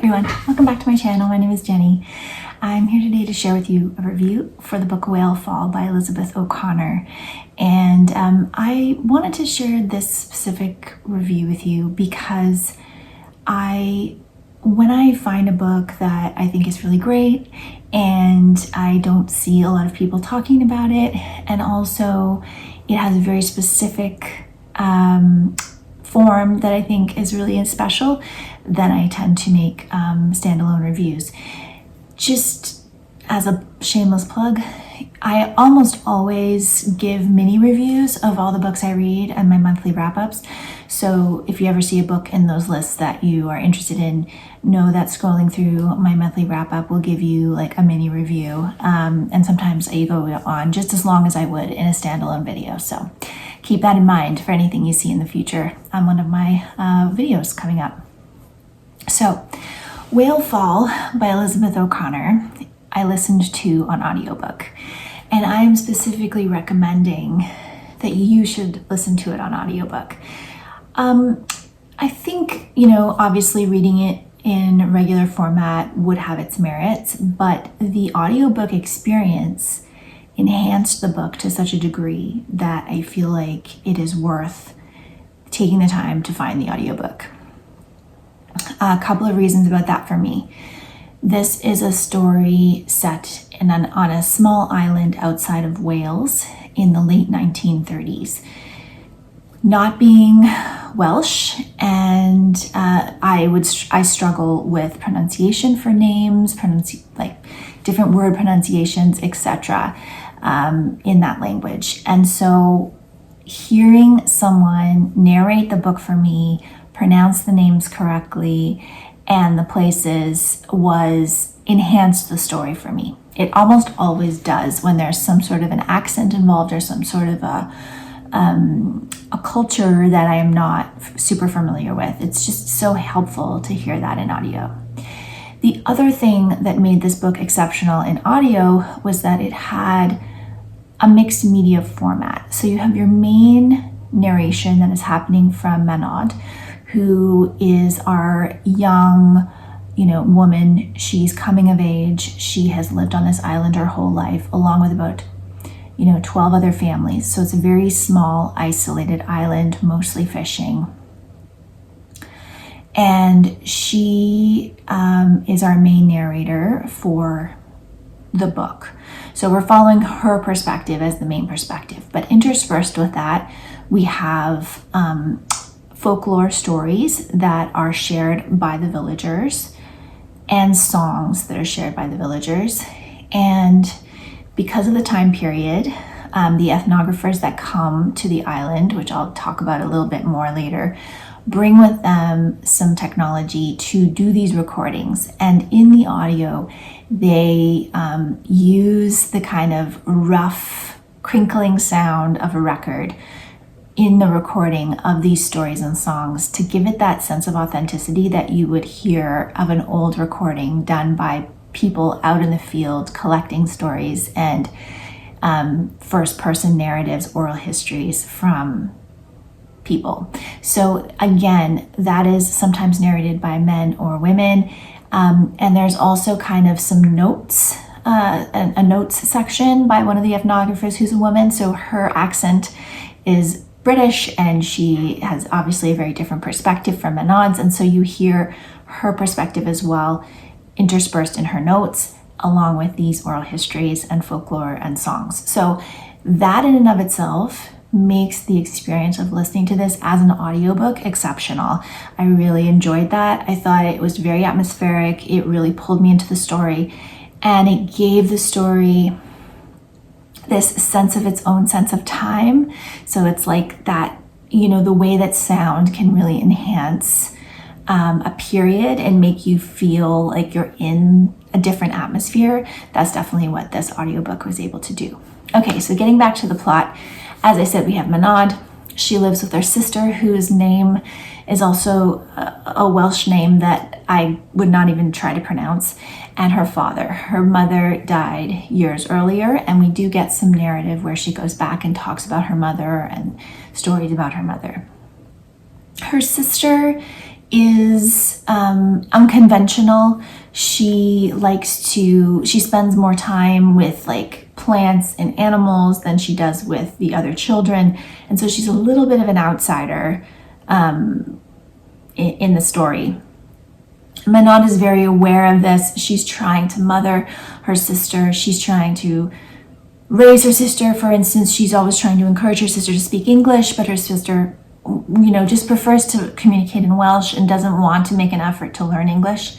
everyone, welcome back to my channel. My name is Jenny. I'm here today to share with you a review for the book Whale Fall by Elizabeth O'Connor. And I wanted to share this specific review with you because when I find a book that I think is really great and I don't see a lot of people talking about it, and also it has a very specific form that I think is really special, then I tend to make standalone reviews. Just as a shameless plug, I almost always give mini reviews of all the books I read and my monthly wrap-ups. So if you ever see a book in those lists that you are interested in, know that scrolling through my monthly wrap-up will give you like a mini review. And sometimes I go on just as long as I would in a standalone video. So keep that in mind for anything you see in the future on one of my videos coming up. So Whale Fall by Elizabeth O'Connor, I listened to on audiobook, and I am specifically recommending that you should listen to it on audiobook. I think, obviously reading it in regular format would have its merits, but the audiobook experience enhanced the book to such a degree that I feel like it is worth taking the time to find the audiobook. A couple of reasons about that for me. This is a story set on a small island outside of Wales in the late 1930s. Not being Welsh, and I struggle with pronunciation for names, different word pronunciations, etc. In that language. And so hearing someone narrate the book for me, pronounce the names correctly and the places enhanced the story for me. It almost always does when there's some sort of an accent involved or some sort of a culture that I am not super familiar with. It's just so helpful to hear that in audio. The other thing that made this book exceptional in audio was that it had a mixed media format. So you have your main narration that is happening from Maenad, who is our young, woman. She's coming of age. She has lived on this island her whole life, along with about 12 other families. So it's a very small, isolated island, mostly fishing. And she is our main narrator for the book. So we're following her perspective as the main perspective. But interspersed with that, we have folklore stories that are shared by the villagers and songs that are shared by the villagers. And because of the time period, the ethnographers that come to the island, which I'll talk about a little bit more later, bring with them some technology to do these recordings. And in the audio, they use the kind of rough, crinkling sound of a record in the recording of these stories and songs to give it that sense of authenticity that you would hear of an old recording done by people out in the field collecting stories and first-person narratives, oral histories from people. So again, that is sometimes narrated by men or women, and there's also kind of some notes, a notes section by one of the ethnographers who's a woman. So her accent is British, and she has obviously a very different perspective from Maenad's, and so you hear her perspective as well, interspersed in her notes, along with these oral histories and folklore and songs. So that in and of itself makes the experience of listening to this as an audiobook exceptional. I really enjoyed that. I thought it was very atmospheric. It really pulled me into the story, and it gave the story this sense of its own sense of time. So it's like that, the way that sound can really enhance a period and make you feel like you're in a different atmosphere. That's definitely what this audiobook was able to do. Okay, so getting back to the plot, as I said, we have Maenad. She lives with her sister, whose name is also a Welsh name that I would not even try to pronounce, and her father. Her mother died years earlier, and we do get some narrative where she goes back and talks about her mother and stories about her mother. Her sister is unconventional. She spends more time with like plants and animals than she does with the other children. And so she's a little bit of an outsider in the story. Manon is very aware of this. She's trying to mother her sister. She's trying to raise her sister. For instance, she's always trying to encourage her sister to speak English, but her sister, just prefers to communicate in Welsh and doesn't want to make an effort to learn English.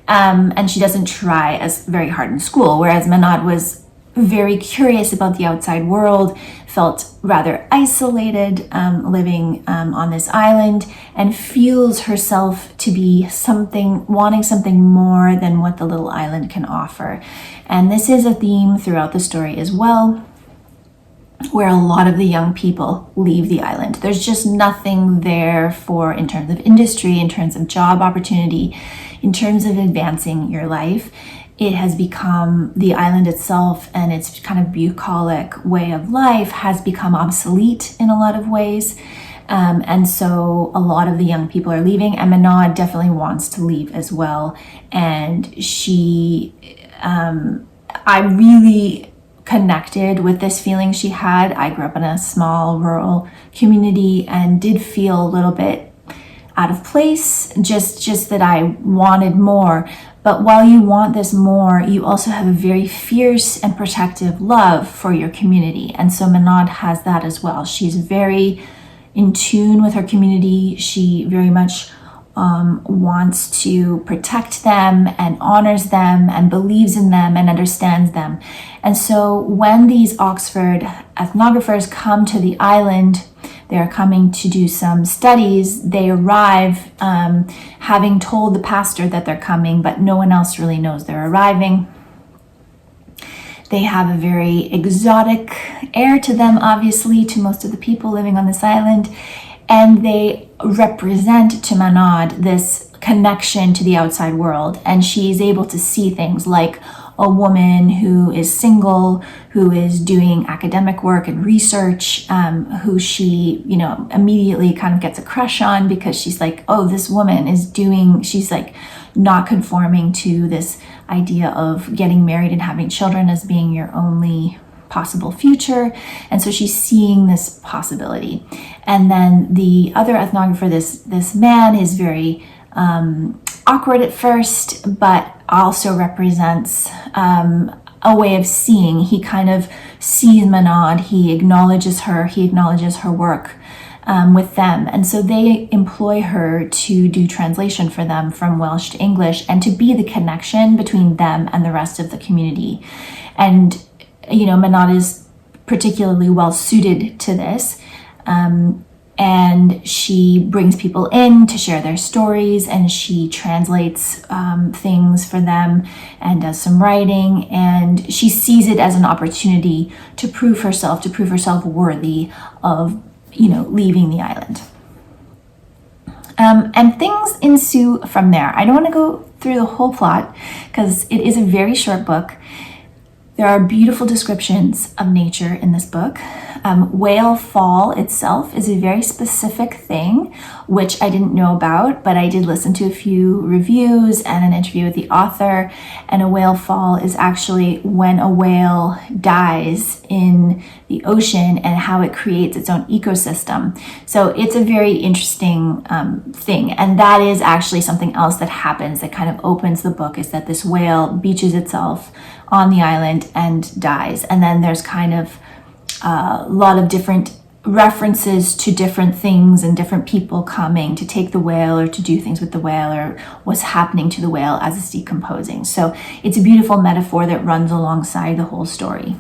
And she doesn't try as very hard in school, whereas Manon was very curious about the outside world, felt rather isolated living on this island, and feels herself to be wanting something more than what the little island can offer. And this is a theme throughout the story as well, where a lot of the young people leave the island. There's just nothing there in terms of industry, in terms of job opportunity, in terms of advancing your life. It has become, the island itself and its kind of bucolic way of life has become obsolete in a lot of ways. And so a lot of the young people are leaving, and Manon definitely wants to leave as well. And I really connected with this feeling she had. I grew up in a small rural community and did feel a little bit out of place, just that I wanted more. But while you want this more, you also have a very fierce and protective love for your community. And so Manon has that as well. She's very in tune with her community. She very much wants to protect them and honors them and believes in them and understands them. And so when these Oxford ethnographers come to the island, they're coming to do some studies. They arrive having told the pastor that they're coming, but no one else really knows they're arriving. They have a very exotic air to them, obviously, to most of the people living on this island. And they represent to Manon this connection to the outside world. And she's able to see things like a woman who is single, who is doing academic work and research, who she, immediately kind of gets a crush on because she's like, oh, this woman she's like not conforming to this idea of getting married and having children as being your only possible future. And so she's seeing this possibility. And then the other ethnographer, this man, is very awkward at first, but also represents a way of seeing. He kind of sees Manon, he acknowledges her work with them. And so they employ her to do translation for them from Welsh to English and to be the connection between them and the rest of the community. And Manon is particularly well suited to this. And she brings people in to share their stories, and she translates things for them and does some writing. And she sees it as an opportunity to prove herself worthy of, leaving the island. And things ensue from there. I don't want to go through the whole plot because it is a very short book. There are beautiful descriptions of nature in this book. Whale Fall itself is a very specific thing, which I didn't know about, but I did listen to a few reviews and an interview with the author. And a whale fall is actually when a whale dies in the ocean and how it creates its own ecosystem. So it's a very interesting thing. And that is actually something else that happens that kind of opens the book, is that this whale beaches itself on the island and dies. And then there's kind of a lot of different references to different things and different people coming to take the whale or to do things with the whale or what's happening to the whale as it's decomposing. So it's a beautiful metaphor that runs alongside the whole story.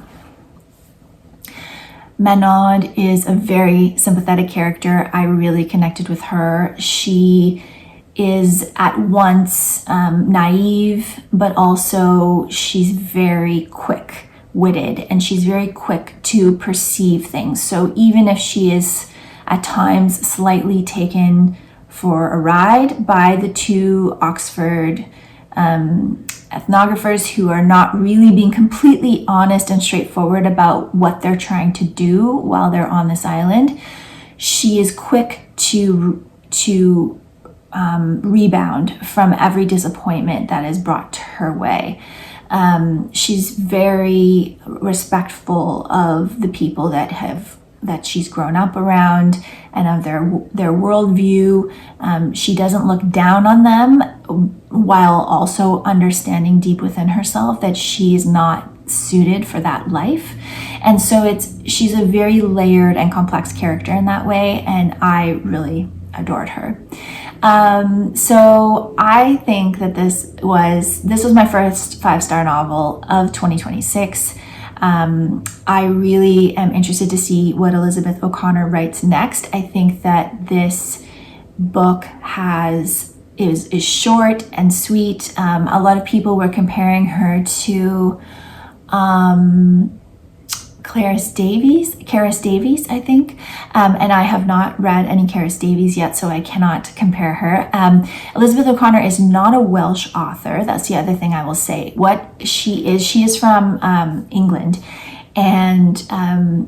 Manon is a very sympathetic character. I really connected with her. She is at once naive, but also she's very quick-witted and she's very quick to perceive things. So even if she is at times slightly taken for a ride by the two Oxford ethnographers who are not really being completely honest and straightforward about what they're trying to do while they're on this island, she is quick to rebound from every disappointment that is brought her way. She's very respectful of the people that she's grown up around and of their worldview. She doesn't look down on them, while also understanding deep within herself that she's not suited for that life. And so she's a very layered and complex character in that way, and I really adored her. So I think that this was my first 5-star novel of 2026. I really am interested to see what Elizabeth O'Connor writes next. I think that this book is short and sweet. A lot of people were comparing her to Karis Davies, I think. And I have not read any Karis Davies yet, so I cannot compare her. Elizabeth O'Connor is not a Welsh author. That's the other thing I will say. What she is from England. And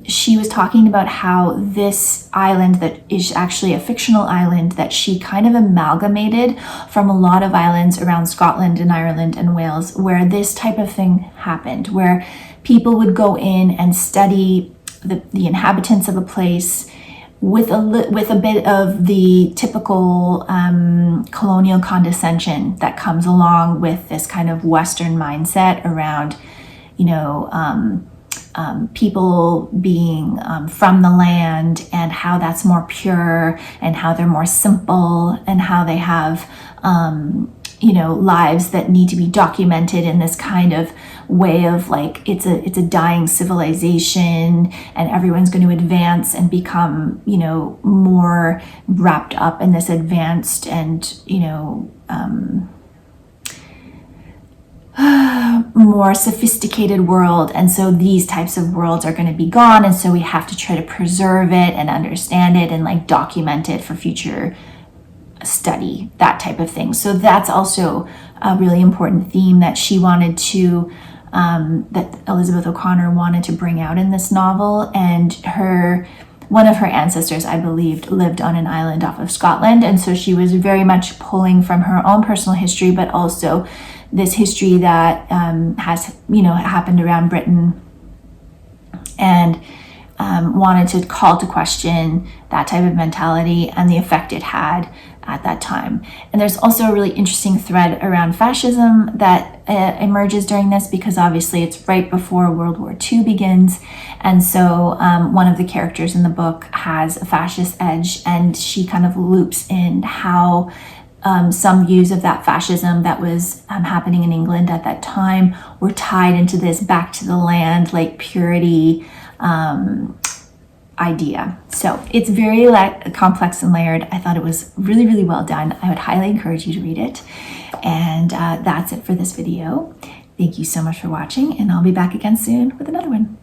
she was talking about how this island that is actually a fictional island that she kind of amalgamated from a lot of islands around Scotland and Ireland and Wales, where this type of thing happened, where people would go in and study the inhabitants of a place with a bit of the typical colonial condescension that comes along with this kind of Western mindset around, people being from the land, and how that's more pure, and how they're more simple, and how they have lives that need to be documented in this kind of way of like it's a dying civilization, and everyone's going to advance and become more wrapped up in this advanced and more sophisticated world. And so these types of worlds are going to be gone, and so we have to try to preserve it and understand it and like document it for future study, that type of thing. So that's also a really important theme that she wanted to that Elizabeth O'Connor wanted to bring out in this novel. And one of her ancestors, I believed, lived on an island off of Scotland, and so she was very much pulling from her own personal history, but also this history that has happened around Britain, and wanted to call to question that type of mentality and the effect it had at that time. And there's also a really interesting thread around fascism that emerges during this, because obviously it's right before World War II begins, and so one of the characters in the book has a fascist edge, and she kind of loops in how some views of that fascism that was happening in England at that time were tied into this back to the land, like purity idea. So it's very complex and layered. I thought it was really, really well done. I would highly encourage you to read it. And that's it for this video. Thank you so much for watching, and I'll be back again soon with another one.